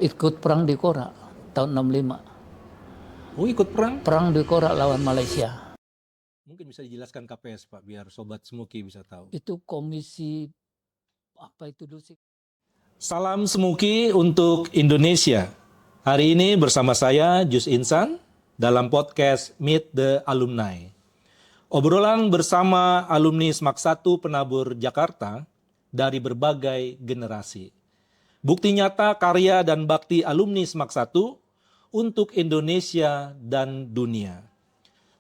Ikut perang di Korak tahun 65. Oh, ikut perang? Perang di Korak lawan Malaysia. Mungkin bisa dijelaskan KPS, Pak, biar Sobat Smuki bisa tahu. Itu komisi apa itu dulu sih? Salam Smuki untuk Indonesia. Hari ini bersama saya, Jus Insan, dalam podcast Meet the Alumni. Obrolan bersama alumni SMAK 1 Penabur Jakarta dari berbagai generasi. Bukti nyata karya dan bakti alumni SMAK 1 untuk Indonesia dan dunia.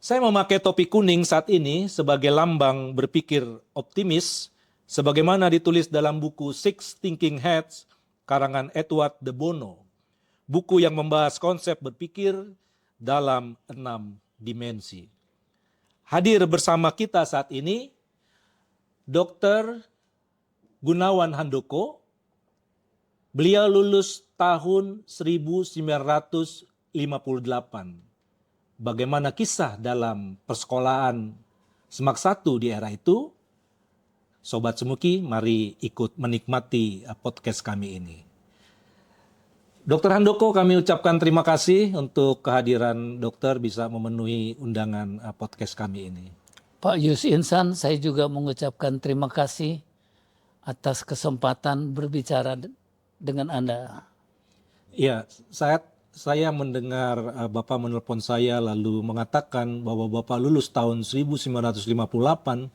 Saya memakai topi kuning saat ini sebagai lambang berpikir optimis, sebagaimana ditulis dalam buku Six Thinking Hats karangan Edward de Bono. Buku yang membahas konsep berpikir dalam 6 dimensi. Hadir bersama kita saat ini Dr. Gunawan Handoko. Beliau lulus tahun 1958. Bagaimana kisah dalam persekolahan SMAK 1 di era itu? Sobat Smuki, mari ikut menikmati podcast kami ini. Dr. Handoko, kami ucapkan terima kasih untuk kehadiran dokter bisa memenuhi undangan podcast kami ini. Pak Yus Insan, saya juga mengucapkan terima kasih atas kesempatan berbicara dengan Anda. Iya, saya mendengar Bapak menelpon saya lalu mengatakan bahwa Bapak lulus tahun 1958.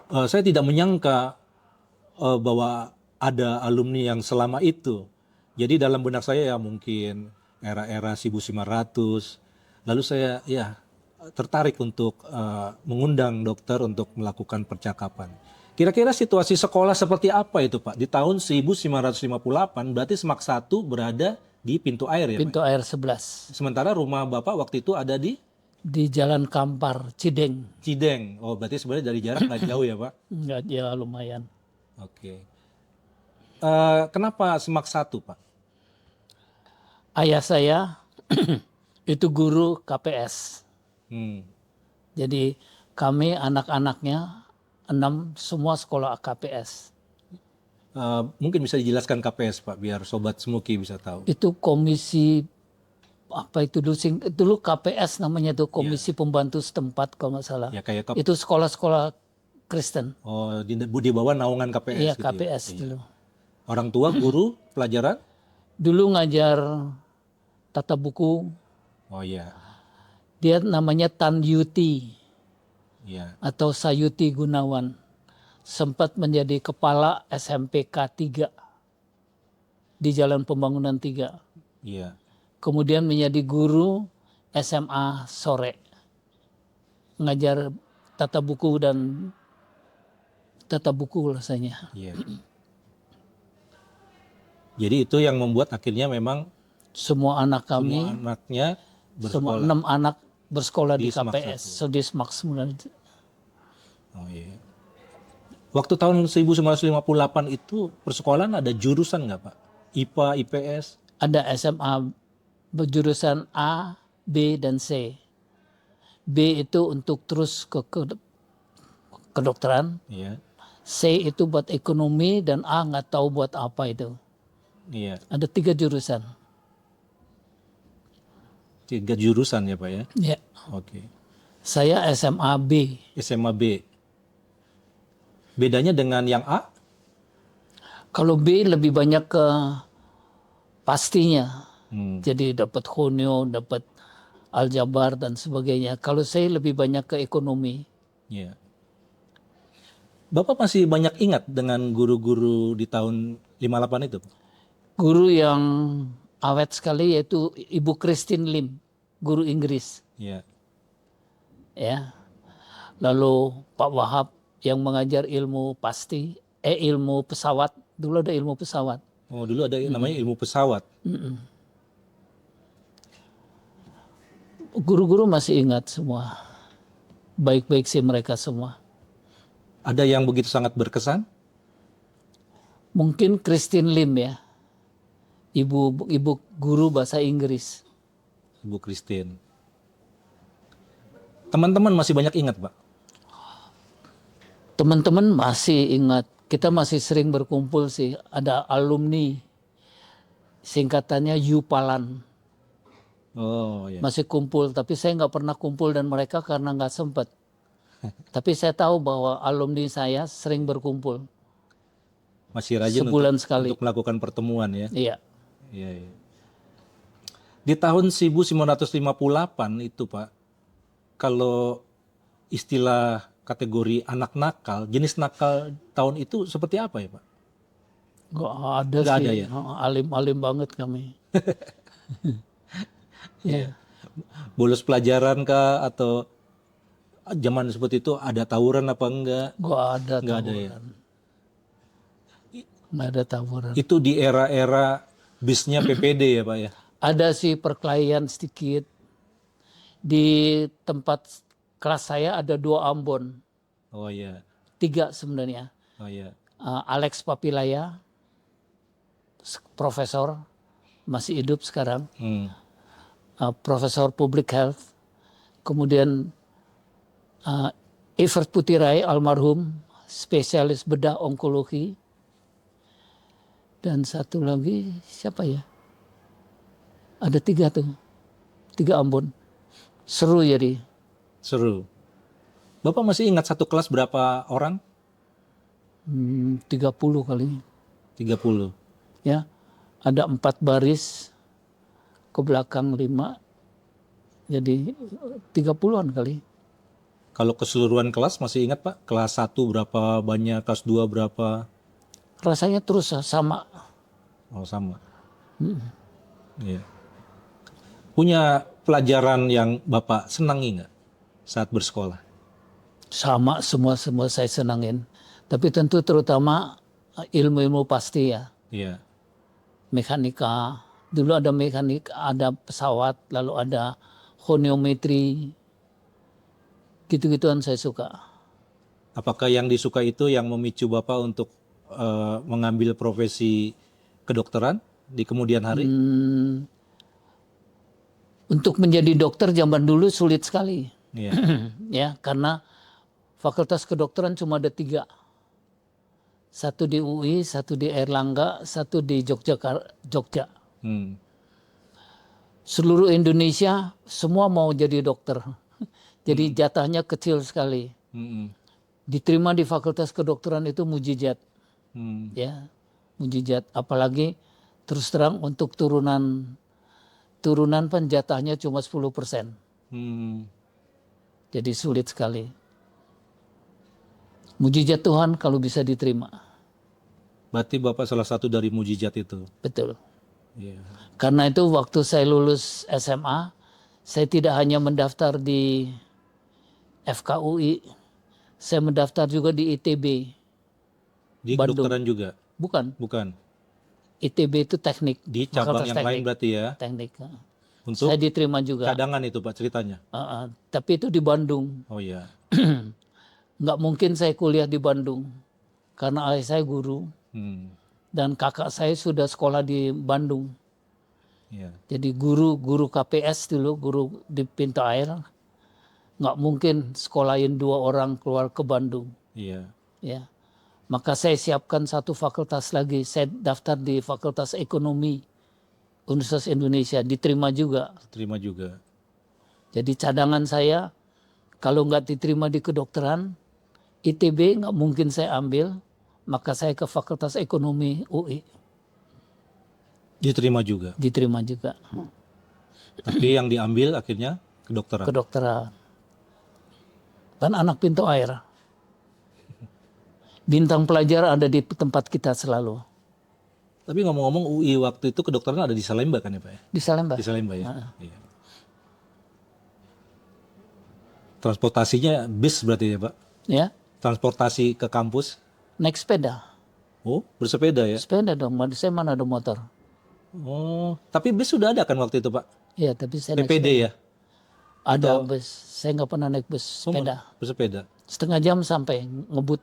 Saya tidak menyangka bahwa ada alumni yang selama itu. Jadi dalam benak saya ya mungkin era-era 1900. Lalu saya tertarik untuk mengundang dokter untuk melakukan percakapan. Kira-kira situasi sekolah seperti apa itu, Pak? Di tahun 1958 berarti SMAK 1 berada di pintu air ya, Pintu Pak? air 11. Sementara rumah Bapak waktu itu ada di Di Jalan Kampar, Cideng. Cideng. Oh, berarti sebenarnya dari jarak nggak jauh ya, Pak? Enggak, ya lumayan. Oke. Kenapa SMAK 1, Pak? Ayah saya itu guru KPS. Hmm. Jadi kami anak-anaknya 6 semua sekolah KPS. Mungkin bisa dijelaskan KPS, Pak, biar Sobat Smuki bisa tahu. Itu komisi apa itu dulu KPS namanya tuh komisi pembantu setempat kalau nggak salah. Ya kayak Itu sekolah-sekolah Kristen. Oh, di bawah naungan KPS Iya, gitu KPS ya. dulu. Orang tua, guru, pelajaran? Dulu ngajar tata buku, Oh iya. dia namanya Tan Yuti Iya. atau Sayuti Gunawan. Sempat menjadi kepala SMPK 3 di Jalan Pembangunan 3. Iya. Kemudian menjadi guru SMA sore. Ngajar tata buku dan tata buku rasanya. Iya. Jadi itu yang membuat akhirnya memang Semua anak kami, semua anaknya semua bersekolah. 6 anak bersekolah di Di SMAK KPS. So di SMAK 9. Oh iya. Waktu tahun 1958 itu persekolahan ada jurusan nggak, Pak? IPA, IPS? Ada SMA berjurusan A, B, dan C. B itu untuk terus ke kedokteran. Iya. C itu buat ekonomi dan A nggak tahu buat apa itu. Iya. Ada 3 jurusan. 3 jurusan ya, Pak ya? Ya. Oke. Saya SMA B. SMA B. Bedanya dengan yang A? Kalau B lebih banyak ke pastinya. Hmm. Jadi dapat honeo, dapat aljabar dan sebagainya. Kalau saya lebih banyak ke ekonomi. Iya. Bapak masih banyak ingat dengan guru-guru di tahun 58 itu? Guru yang awet sekali yaitu Ibu Christine Lim, guru Inggris. Iya. Ya. Lalu Pak Wahab yang mengajar ilmu pasti, ilmu pesawat. Dulu ada ilmu pesawat. Oh, dulu ada namanya ilmu pesawat. Guru-guru masih ingat semua. Baik-baik sih mereka semua. Ada yang begitu sangat berkesan? Mungkin Christine Lim ya. Ibu guru bahasa Inggris. Ibu Christine. Teman-teman masih banyak ingat, Pak? Teman-teman masih ingat. Kita masih sering berkumpul sih. Ada alumni singkatannya Yupalan. Oh ya. Masih kumpul, tapi saya nggak pernah kumpul dan mereka karena nggak sempat. Tapi saya tahu bahwa alumni saya sering berkumpul. Masih rajin Sebulan sekali. untuk melakukan pertemuan ya. Iya. Iya, iya. Di tahun 1958 itu Pak, kalau istilah kategori anak nakal, jenis nakal tahun itu seperti apa ya Pak? Nggak ada Nggak sih. ada ya? Alim-alim banget kami. Iya. Bolos pelajaran kah atau zaman seperti itu ada tawuran apa enggak? Nggak ada Nggak ada tawuran. ya. Nggak ada tawuran. Itu di era-era bisnya PPD ya Pak ya? Ada sih perkelahian sedikit. Di tempat kelas saya ada 2 Ambon. Oh iya. 3 sebenarnya. Oh iya. Alex Papilaya, profesor, masih hidup sekarang. Profesor Public Health. Kemudian Evert Putirai, almarhum, spesialis bedah onkologi. Dan satu lagi, siapa ya? Ada 3 tuh. 3 Ambon. Seru jadi. Seru. Bapak masih ingat satu kelas berapa orang? 30 kali. 30. Ya, ada 4 baris, ke belakang 5. Jadi 30-an kali. Kalau keseluruhan kelas masih ingat Pak? Kelas 1 berapa banyak, kelas 2 berapa? Rasanya terus sama. Oh sama. Iya. Punya pelajaran yang Bapak senangi nggak saat bersekolah? Sama semua saya senangin. Tapi tentu terutama ilmu-ilmu pasti ya. Iya. Mekanika. Dulu ada mekanik, ada pesawat, lalu ada honiometri. Gitu-gituan saya suka. Apakah yang disuka itu yang memicu Bapak untuk mengambil profesi kedokteran di kemudian hari? Untuk menjadi dokter zaman dulu sulit sekali. Iya. Ya, karena fakultas kedokteran cuma ada 3. Satu di UI, satu di Erlangga, satu di Jogja. Seluruh Indonesia semua mau jadi dokter. Jadi jatahnya kecil sekali. Diterima di fakultas kedokteran itu mujizat. Ya, mujizat. Apalagi terus terang untuk turunan pun jatahnya cuma 10%. Jadi sulit sekali. Mujizat Tuhan kalau bisa diterima. Berarti Bapak salah satu dari mujizat itu. Betul. Iya. Karena itu waktu saya lulus SMA, saya tidak hanya mendaftar di FKUI, saya mendaftar juga di ITB. Di Bandung. kedokteran juga? Bukan, Bukan. ITB itu teknik. Di cabang Fakultas yang lain berarti ya? Teknik. Untuk Saya diterima juga. cadangan itu Pak ceritanya? Tapi itu di Bandung. Oh iya. Nggak mungkin saya kuliah di Bandung. Karena ayah saya guru. Dan kakak saya sudah sekolah di Bandung. Iya. Jadi guru KPS dulu, guru di Pintu Air. Nggak mungkin sekolahin 2 orang keluar ke Bandung. Iya. Ya. Maka saya siapkan satu fakultas lagi. Saya daftar di Fakultas Ekonomi Universitas Indonesia. Diterima juga. Terima juga. Jadi cadangan saya, kalau nggak diterima di kedokteran, ITB nggak mungkin saya ambil. Maka saya ke Fakultas Ekonomi UI. Diterima juga. Diterima juga. Tapi yang diambil akhirnya kedokteran. Kedokteran. Dan anak Pintu Air. Bintang pelajar ada di tempat kita selalu. Tapi ngomong-ngomong UI waktu itu kedokteran ada di Salemba kan ya Pak ya? Di Salemba. Di Salemba ya. Iya. Transportasinya bis berarti ya Pak? Ya, Transportasi ke kampus? naik sepeda. Oh, bersepeda ya? Sepeda dong, saya mana ada motor. Oh, tapi bis sudah ada kan waktu itu Pak? Iya, tapi saya naik PPD ya? ada bus. Saya nggak pernah naik bus sepeda. Bersepeda. Setengah jam sampai ngebut.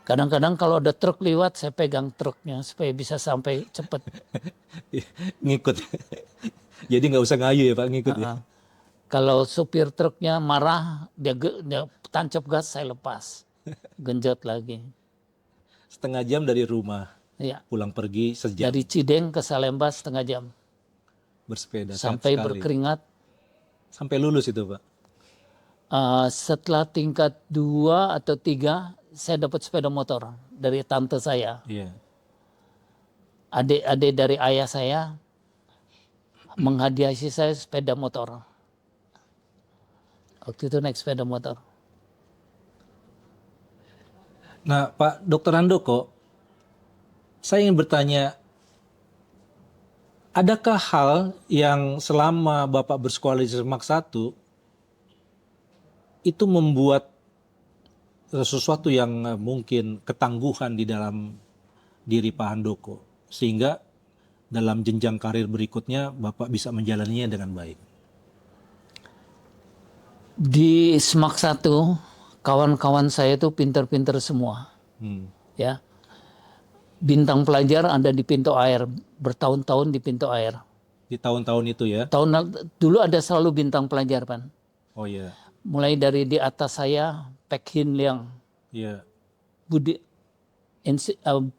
Kadang-kadang kalau ada truk lewat, saya pegang truknya supaya bisa sampai cepat. Ngikut. Jadi nggak usah ngayu ya Pak, ngikut ya? Kalau supir truknya marah, dia tancap gas, saya lepas. Genjot lagi. Setengah jam dari rumah. Ya. Pulang pergi sejam. Dari Cideng ke Salemba setengah jam. Bersepeda. Sampai sehat sekali. berkeringat. Sampai lulus itu Pak? Setelah tingkat 2 atau 3, saya dapat sepeda motor dari tante saya. Iya. Adik-adik dari ayah saya menghadiahi saya sepeda motor. Waktu itu naik sepeda motor. Nah Pak Dr. Handoko, saya ingin bertanya, adakah hal yang selama Bapak bersekolah di Semak 1 itu membuat sesuatu yang mungkin ketangguhan di dalam diri Pak Handoko, sehingga dalam jenjang karir berikutnya Bapak bisa menjalaninya dengan baik? Di Semak 1, kawan-kawan saya itu pinter-pinter semua. Ya. Bintang pelajar ada di pintu air, bertahun-tahun di pintu air. Di tahun-tahun itu ya? Dulu ada selalu bintang pelajar, Pan. Oh iya. Mulai dari di atas saya, Pek Hin Liang, Iya. Budi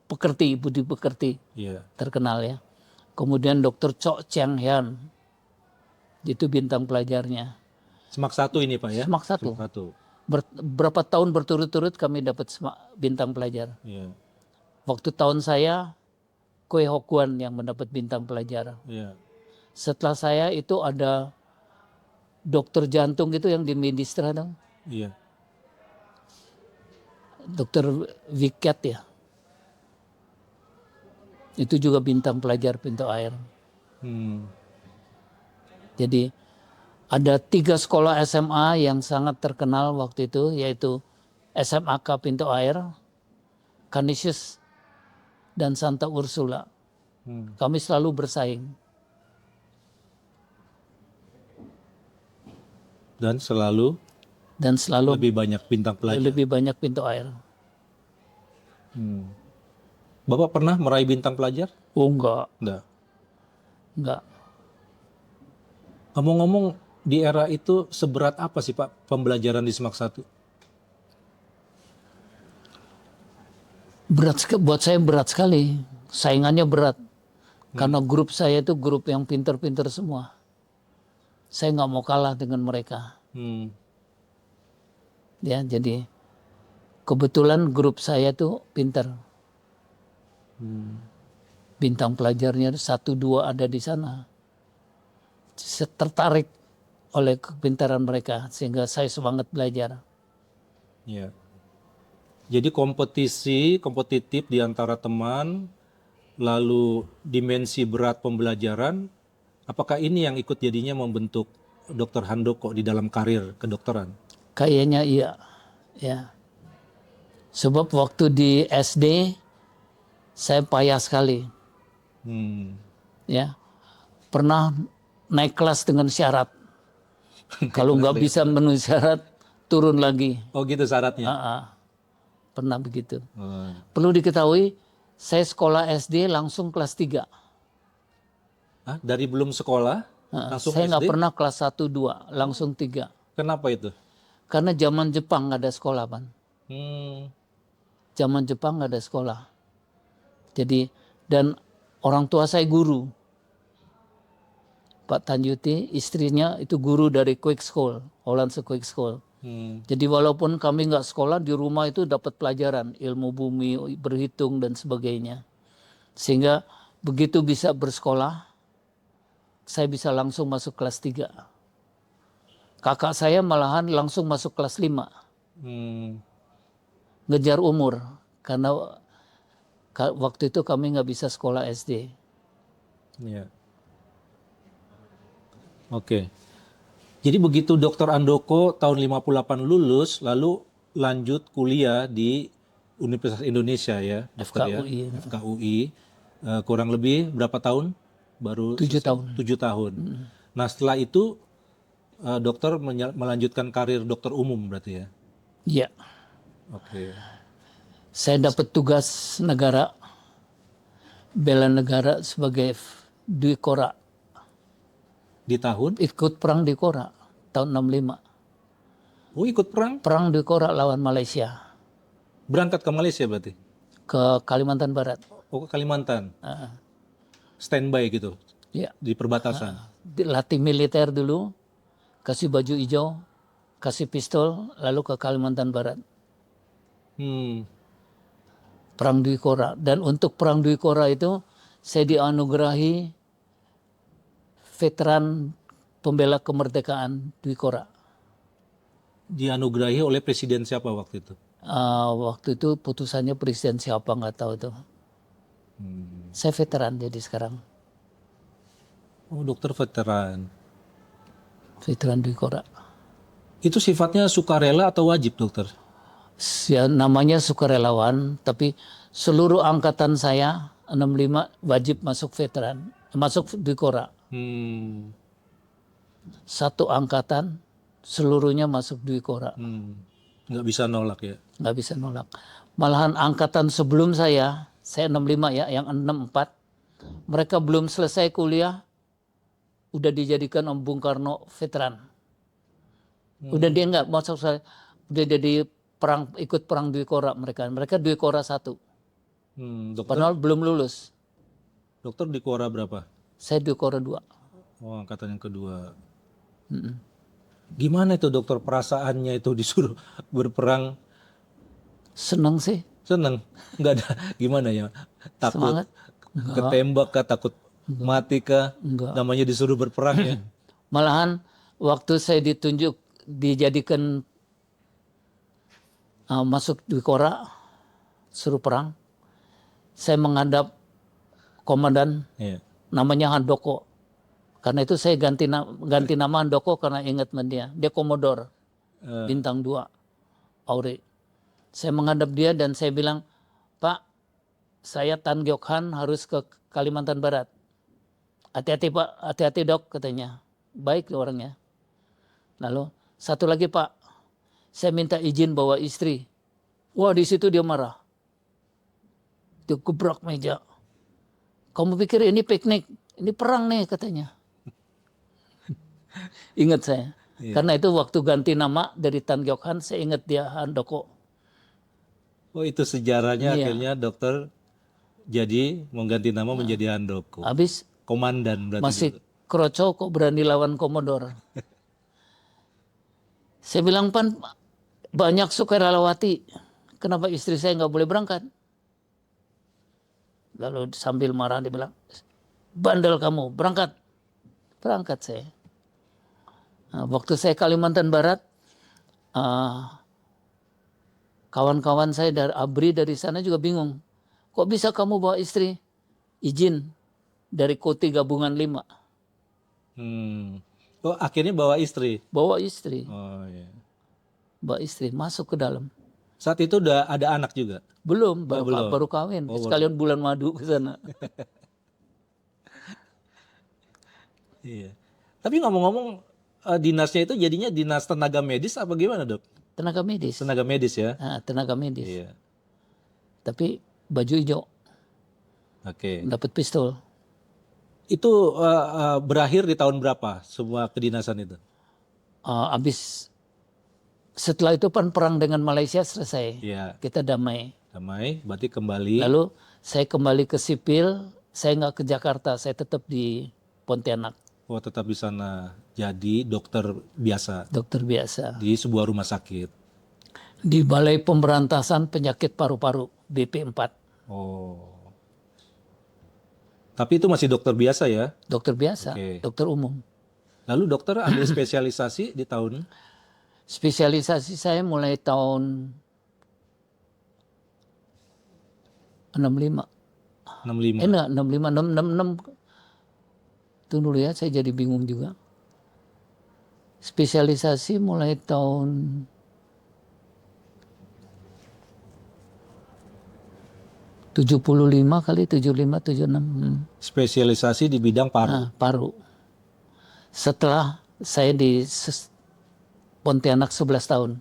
Pekerti, Iya. terkenal ya. Kemudian Dr. Chok Chiang Hian, itu bintang pelajarnya. Semak 1 ini Pak ya? Semak 1. Semak 1. Berapa tahun berturut-turut kami dapat bintang pelajar. Iya. Waktu tahun saya, Kue Hokuan yang mendapat bintang pelajar. Iya. Setelah saya itu ada dokter jantung itu yang di Medistra dong. Iya. Dokter Wiket ya. Itu juga bintang pelajar pintu air. Jadi ada 3 sekolah SMA yang sangat terkenal waktu itu, yaitu SMAK Pintu Air, Canisius, dan Santa Ursula. Kami selalu bersaing. Dan selalu lebih banyak bintang pelajar. Lebih banyak pintu air. Bapak pernah meraih bintang pelajar? Oh enggak. Enggak. Ngomong-ngomong, di era itu seberat apa sih Pak pembelajaran di Semak 1? Buat saya berat sekali. Saingannya berat. Karena grup saya itu grup yang pinter-pinter semua. Saya nggak mau kalah dengan mereka. Ya, jadi kebetulan grup saya tuh pinter. Bintang pelajarnya 1-2 ada di sana. Saya tertarik oleh kepintaran mereka sehingga saya semangat belajar. Ya. Jadi kompetitif di antara teman, lalu dimensi berat pembelajaran, apakah ini yang ikut jadinya membentuk Dr. Handoko di dalam karir kedokteran? Kayaknya iya. Ya. Sebab waktu di SD saya payah sekali. Ya. Pernah naik kelas dengan syarat. Kalau nggak bisa memenuhi syarat, turun lagi. Oh gitu syaratnya? Pernah begitu. Perlu diketahui, saya sekolah SD langsung kelas 3. Dari belum sekolah, langsung saya SD? nggak pernah kelas 1-2, langsung 3. Kenapa itu? Karena zaman Jepang nggak ada sekolah, Pan. Zaman Jepang nggak ada sekolah. Jadi, dan orang tua saya guru. Pak Tanjuti, istrinya itu guru dari Quick School, Hollandse Quick School. Jadi walaupun kami nggak sekolah, di rumah itu dapat pelajaran, ilmu bumi, berhitung, dan sebagainya. Sehingga begitu bisa bersekolah, saya bisa langsung masuk kelas 3. Kakak saya malahan langsung masuk kelas 5. Ngejar umur, karena waktu itu kami nggak bisa sekolah SD. Iya. Oke. Jadi begitu Dr. Handoko tahun 58 lulus, lalu lanjut kuliah di Universitas Indonesia ya, FKUI. FKUI. Kurang lebih berapa tahun? Baru 7 tahun. 7 tahun. Nah setelah itu dokter melanjutkan karir dokter umum berarti ya? Iya. Oke. Saya dapat tugas negara, bela negara sebagai Dwi Kora. Di tahun? Ikut perang di Kora, tahun 65. Oh ikut perang? Perang di Kora lawan Malaysia. Berangkat ke Malaysia berarti? Ke Kalimantan Barat. Oh, ke Kalimantan. Ah, Standby gitu ya, di perbatasan. latih militer dulu, kasih baju hijau, kasih pistol, lalu ke Kalimantan Barat. Hmm. Perang Dwi Kora. Dan untuk Perang Dwi Kora itu saya dianugerahi veteran pembela kemerdekaan Dwi Kora. Dianugerahi oleh presiden siapa waktu itu? Waktu itu putusannya presiden siapa nggak tahu tuh. Saya veteran jadi sekarang. Oh, dokter veteran. Veteran Dwi Kora. Itu sifatnya sukarela atau wajib, dokter? Ya, namanya sukarelawan, tapi seluruh angkatan saya 65 wajib masuk veteran, masuk Dwi Kora. Hmm. Satu angkatan seluruhnya masuk Dwi Kora. Nggak bisa nolak ya? Nggak bisa nolak. Malahan angkatan sebelum saya 65 ya, yang 64, mereka belum selesai kuliah, udah dijadikan Om Bung Karno veteran. Udah dia nggak masuk, udah jadi ikut perang Dwi Kora mereka Dwi Kora 1. Dokter, Padahal belum lulus. dokter di Kora berapa? Saya Dwi Kora 2. Oh, angkatan yang kedua. Gimana itu dokter perasaannya itu disuruh berperang? Seneng sih, Seneng? Nggak ada gimana ya? Takut semangat. ketembak kah? Takut mati kah? Enggak. Namanya disuruh berperang ya? Malahan waktu saya dijadikan masuk Dwi Kora, suruh perang, saya menghadap komandan Iya. namanya Handoko. Karena itu saya ganti nama Handoko karena ingat sama dia. Dia komodor bintang 2 Auri. Saya menghadap dia dan saya bilang, Pak, saya Tan Gyok Han harus ke Kalimantan Barat. Hati-hati Pak, hati-hati dok katanya. Baik orangnya. Lalu satu lagi Pak, saya minta izin bawa istri. Wah di situ dia marah. Dia gebrak meja. Kamu pikir ini piknik? Ini perang nih katanya. Ingat saya. Karena itu waktu ganti nama dari Tan Gyok Han, saya ingat dia Handoko. Oh, itu sejarahnya Iya. akhirnya dokter jadi mengganti nama menjadi Handoko. Habis Komandan berarti. masih kroco kok berani lawan komodor. Saya bilang Pan, banyak sukarelawati. Kenapa istri saya nggak boleh berangkat? Lalu sambil marah dia bilang, bandel kamu, berangkat. Berangkat saya. Nah, waktu saya Kalimantan Barat, kawan-kawan saya dari ABRI dari sana juga bingung. Kok bisa kamu bawa istri? Izin dari Koti Gabungan 5. Oh, akhirnya bawa istri. Bawa istri. Oh, iya. Bawa istri masuk ke dalam. Saat itu udah ada anak juga. Belum, belum. baru kawin. Sekalian bulan madu ke sana. Iya. Tapi ngomong-ngomong, dinasnya itu jadinya dinas tenaga medis apa gimana, Dok? Tenaga medis. Tenaga medis ya? Nah, tenaga medis. Iya. Tapi baju hijau, Oke. dapat pistol. Itu berakhir di tahun berapa semua kedinasan itu? Habis setelah itu perang dengan Malaysia selesai. Iya. Kita damai. Damai, berarti kembali. Lalu saya kembali ke sipil, saya nggak ke Jakarta, saya tetap di Pontianak. Oh, tetap di sana. Jadi dokter biasa Dokter biasa. di sebuah rumah sakit. Di Balai Pemberantasan Penyakit Paru-Paru, BP4. Oh. Tapi itu masih dokter biasa ya? Dokter biasa, Oke. dokter umum. Lalu dokter ambil spesialisasi di tahun? Spesialisasi saya mulai tahun 65. 65. Enggak, 65, 66. Tunggu dulu ya, saya jadi bingung juga. Spesialisasi mulai tahun 75 kali, 75, 76. Spesialisasi di bidang paru. Nah, paru. Setelah saya di Pontianak 11 tahun.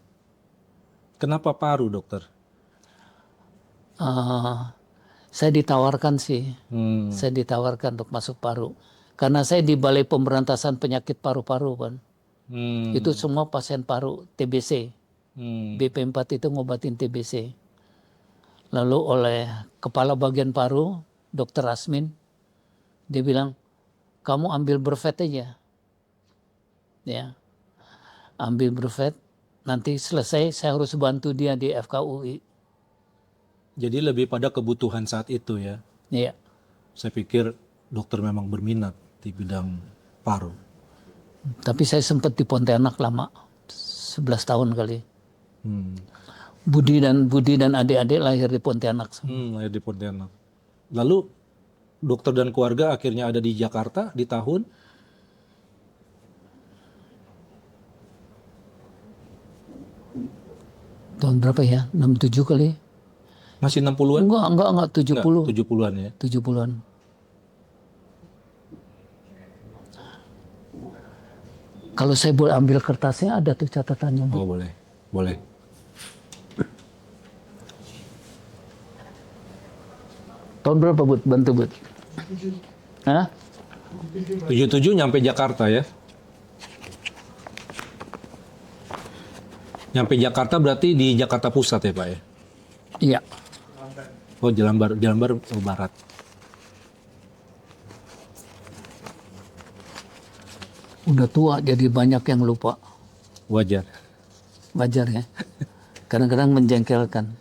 Kenapa paru, dokter? Saya ditawarkan sih. Saya ditawarkan untuk masuk paru. Karena saya di Balai Pemberantasan Penyakit Paru-Paru kan. Itu semua pasien paru TBC. BP4 itu ngobatin TBC. lalu oleh kepala bagian paru, Dr. Asmin, dia bilang, kamu ambil brevet aja, ya, ambil brevet, nanti selesai saya harus bantu dia di FKUI. Jadi lebih pada kebutuhan saat itu ya. Ya, Saya pikir dokter memang berminat di bidang paru. tapi saya sempat di Pontianak lama, 11 tahun kali. Hmm. Budi dan adik-adik lahir di Pontianak. Lahir di Pontianak. Lalu dokter dan keluarga akhirnya ada di Jakarta di tahun Tahun berapa ya? 67 kali? masih 60-an? Enggak 70. 70-an ya. 70-an. Kalau saya boleh ambil kertasnya, ada tuh catatannya. Oh boleh, boleh. Tahun berapa, Bud? Bantu, Bud. Hah? 77 nyampe Jakarta ya. Nyampe Jakarta berarti di Jakarta Pusat ya Pak ya? Iya. Oh Jalan Baru oh, Barat. Udah tua, jadi banyak yang lupa. Wajar. Wajar ya. Kadang-kadang menjengkelkan.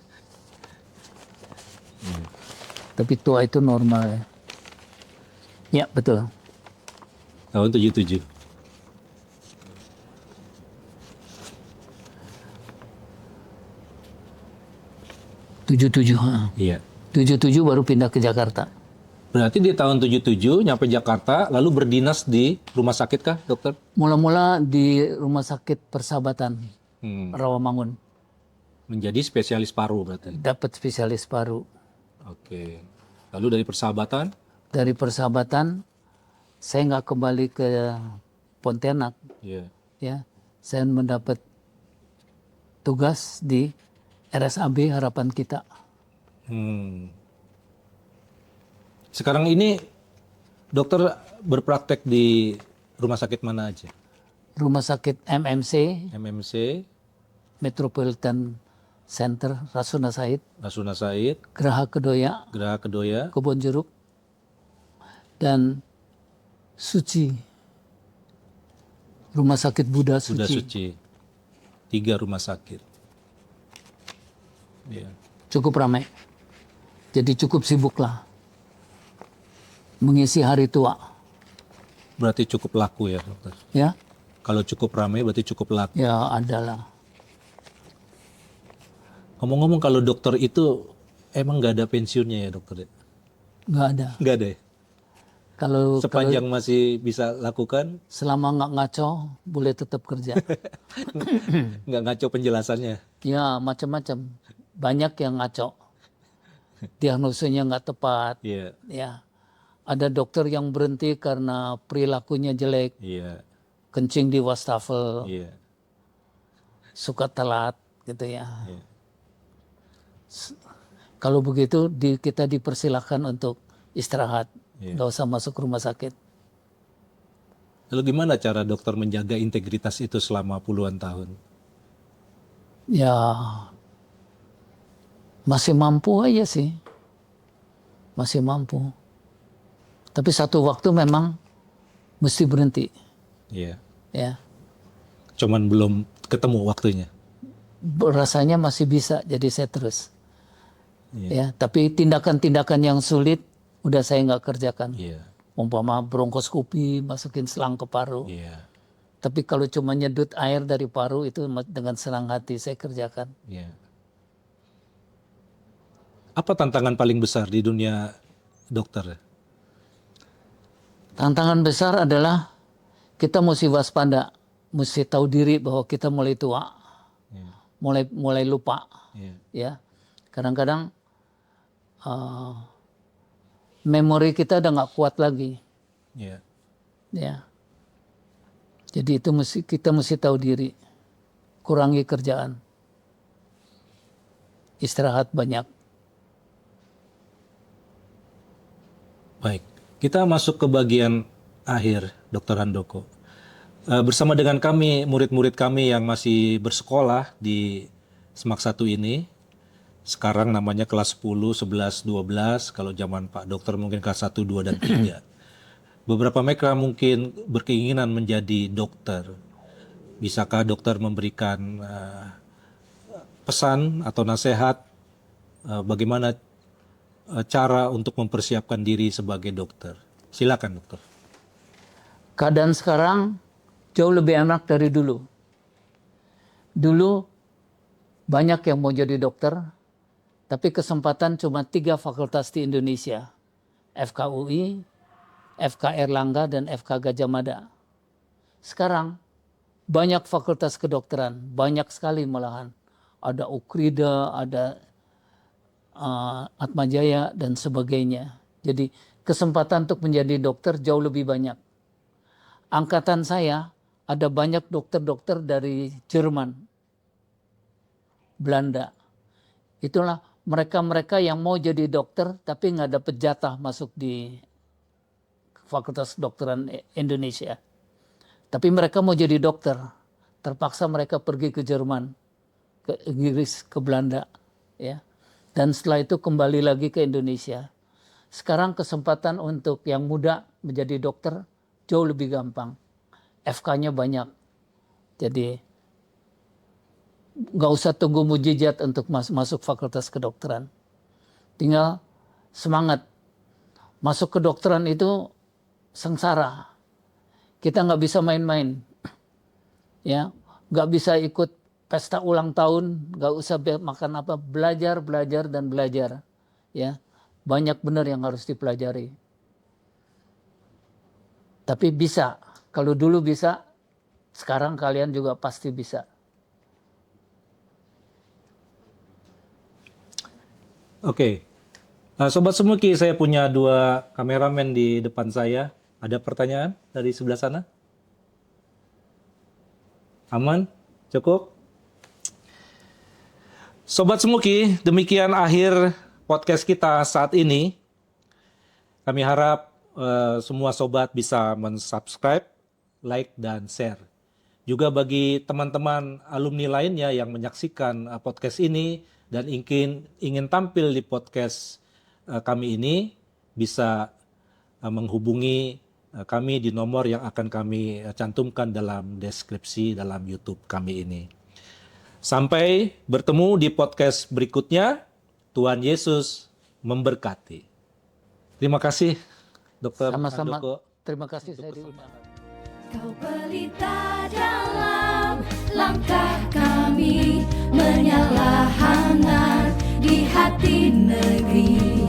Tapi tua itu normal ya. Ya, betul. Tahun 77. Tujuh. Iya. 77 baru pindah ke Jakarta. Berarti di tahun 77 nyampe Jakarta lalu berdinas di rumah sakit kah dokter? Mula-mula di Rumah Sakit Persahabatan, Rawamangun. Menjadi spesialis paru berarti. Dapat spesialis paru. Oke. Lalu dari Persahabatan? Dari Persahabatan, saya nggak kembali ke Pontianak. Iya. Ya, saya mendapat tugas di RSAB Harapan Kita. Sekarang ini dokter berpraktek di rumah sakit mana aja? Rumah Sakit MMC, MMC, Metropolitan Center, Rasuna Said, Rasuna Said, Geraha Kedoya, Geraha Kedoya, Kebon Jeruk, dan Suci. Rumah Sakit Buddha Suci. Buddha Suci. 3 rumah sakit. Iya. Cukup ramai. Jadi cukup sibuk lah. Mengisi hari tua. Berarti cukup laku ya dokter? Ya, Kalau cukup ramai berarti cukup laku. ya adalah. Ngomong-ngomong kalau dokter itu emang nggak ada pensiunnya ya dokter? Nggak ada. Nggak ada ya? Kalau Sepanjang masih bisa lakukan, selama nggak ngaco, boleh tetap kerja. nggak ngaco penjelasannya. Ya, macam-macam. Banyak yang ngaco. Diagnosenya nggak tepat. Iya, Ya, ada dokter yang berhenti karena perilakunya jelek, iya, kencing di wastafel, iya. suka telat, gitu ya. Iya. Kalau begitu kita dipersilahkan untuk istirahat, Iya. nggak usah masuk rumah sakit. Lalu gimana cara dokter menjaga integritas itu selama puluhan tahun? Ya, masih mampu aja sih, masih mampu. Tapi satu waktu memang mesti berhenti, Iya. ya. Cuman belum ketemu waktunya. Rasanya masih bisa, jadi saya terus. Iya. Ya, tapi tindakan-tindakan yang sulit udah saya nggak kerjakan. Iya. Umpama bronkoskopi, masukin selang ke paru. Iya. Tapi kalau cuma nyedut air dari paru itu dengan senang hati saya kerjakan. Iya. Apa tantangan paling besar di dunia dokter? Tantangan besar adalah kita mesti waspada, mesti tahu diri bahwa kita mulai tua, Iya. mulai lupa, Iya. ya. Kadang-kadang memori kita udah nggak kuat lagi, Iya. ya. Jadi itu kita mesti tahu diri, kurangi kerjaan, istirahat banyak. Baik, kita masuk ke bagian akhir, Dr. Handoko. Bersama dengan kami, murid-murid kami yang masih bersekolah di Semak 1 ini, Sekarang namanya kelas 10, 11, 12. Kalau zaman Pak Dokter mungkin kelas 1, 2, dan 3. Beberapa mereka mungkin berkeinginan menjadi dokter. Bisakah dokter memberikan pesan atau nasihat bagaimana cara untuk mempersiapkan diri sebagai dokter? Silakan dokter. Keadaan sekarang jauh lebih enak dari dulu. Dulu banyak yang mau jadi dokter, tapi kesempatan cuma 3 fakultas di Indonesia. FKUI, FK Erlangga, dan FK Gajah Mada. Sekarang banyak fakultas kedokteran, banyak sekali malahan. Ada Ukrida, ada Atmajaya, dan sebagainya. Jadi kesempatan untuk menjadi dokter jauh lebih banyak. Angkatan saya ada banyak dokter-dokter dari Jerman, Belanda. Itulah mereka-mereka yang mau jadi dokter tapi nggak dapat jatah masuk di Fakultas Kedokteran Indonesia. Tapi mereka mau jadi dokter, terpaksa mereka pergi ke Jerman, ke Inggris, ke Belanda, ya. Dan setelah itu kembali lagi ke Indonesia. Sekarang kesempatan untuk yang muda menjadi dokter jauh lebih gampang. FK-nya banyak. Jadi nggak usah tunggu mujizat untuk masuk fakultas kedokteran. Tinggal semangat. Masuk kedokteran itu sengsara. Kita nggak bisa main-main. Ya, nggak bisa ikut pesta ulang tahun, nggak usah makan apa, belajar, dan belajar. Ya, banyak benar yang harus dipelajari. Tapi bisa. Kalau dulu bisa, sekarang kalian juga pasti bisa. Oke. Sobat Semuki, saya punya 2 kameramen di depan saya. Ada pertanyaan dari sebelah sana? Aman? Cukup? Sobat Semuki, demikian akhir podcast kita saat ini. Kami harap semua sobat bisa mensubscribe, like, dan share. Juga bagi teman-teman alumni lainnya yang menyaksikan podcast ini dan ingin tampil di podcast kami ini, bisa menghubungi kami di nomor yang akan kami cantumkan dalam deskripsi dalam YouTube kami ini. Sampai bertemu di podcast berikutnya. Tuhan Yesus memberkati. Terima kasih, Dokter Sama-sama. Handoko. Terima kasih saya diundang. Kau pelita dalam langkah kami, menyala hangat di hati negeri,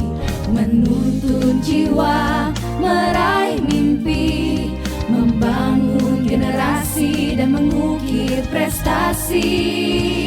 menuntun jiwa, meraih mimpi, membangun generasi dan mengukir prestasi.